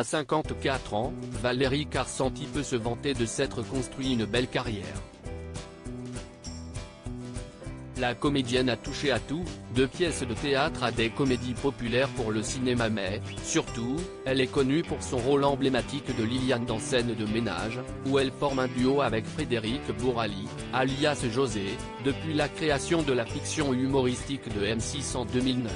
À 54 ans, Valérie Carcenti peut se vanter de s'être construit une belle carrière. La comédienne a touché à tout, de pièces de théâtre à des comédies populaires pour le cinéma mais, surtout, elle est connue pour son rôle emblématique de Liliane dans Scène de ménage, où elle forme un duo avec Frédéric Bourali, alias José, depuis la création de la fiction humoristique de M6 en 2009.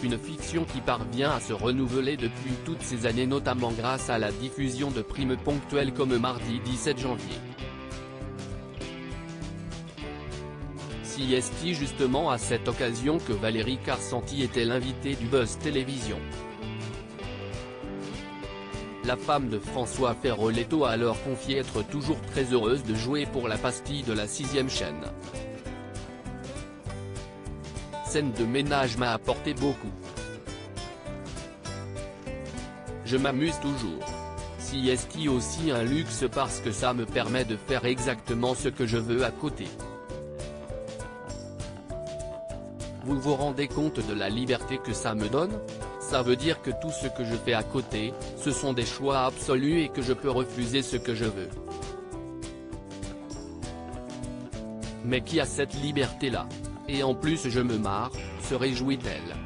Une fiction qui parvient à se renouveler depuis toutes ces années notamment grâce à la diffusion de primes ponctuelles comme mardi 17 janvier. C'est justement à cette occasion que Valérie Carcenti était l'invitée du Buzz Télévision. La femme de François Feroleto a alors confié être toujours très heureuse de jouer pour la pastille de la 6e chaîne. Scène de ménage m'a apporté beaucoup. Je m'amuse toujours. C'est aussi un luxe parce que ça me permet de faire exactement ce que je veux à côté. Vous vous rendez compte de la liberté que ça me donne? Ça veut dire que tout ce que je fais à côté, ce sont des choix absolus et que je peux refuser ce que je veux. Mais qui a cette liberté-là? Et en plus je me marre, se réjouit-elle.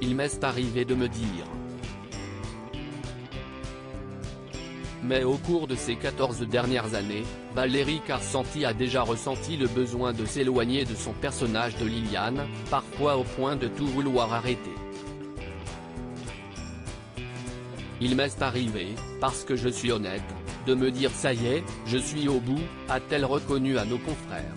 Il m'est arrivé de me dire. Mais au cours de ces 14 dernières années, Valérie Carcenti a déjà ressenti le besoin de s'éloigner de son personnage de Liliane, parfois au point de tout vouloir arrêter. Il m'est arrivé, parce que je suis honnête, de me dire ça y est, je suis au bout, a-t-elle reconnu à nos confrères.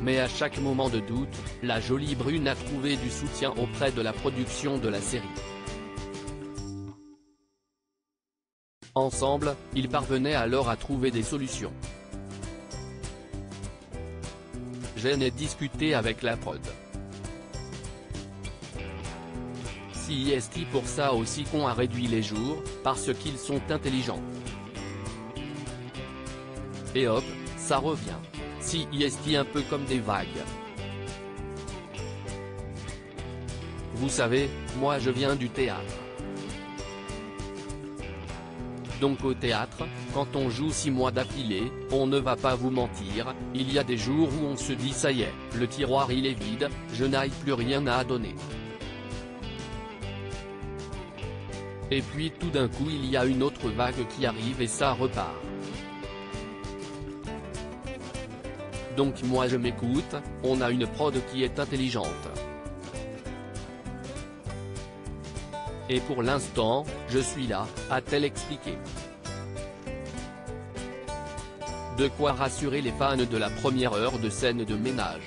Mais à chaque moment de doute, la jolie brune a trouvé du soutien auprès de la production de la série. Ensemble, ils parvenaient alors à trouver des solutions. J'en ai discuté avec la prod. C'est pour ça aussi qu'on a réduit les jours, parce qu'ils sont intelligents. Et hop, ça revient. C'est un peu comme des vagues. Vous savez, moi je viens du théâtre. Donc au théâtre, quand on joue 6 mois d'affilée, on ne va pas vous mentir, il y a des jours où on se dit ça y est, le tiroir il est vide, je n'ai plus rien à donner. Et puis tout d'un coup il y a une autre vague qui arrive et ça repart. Donc moi je m'écoute, on a une prod qui est intelligente. Et pour l'instant, je suis là, a-t-elle expliqué. De quoi rassurer les fans de la première heure de Scène de ménage.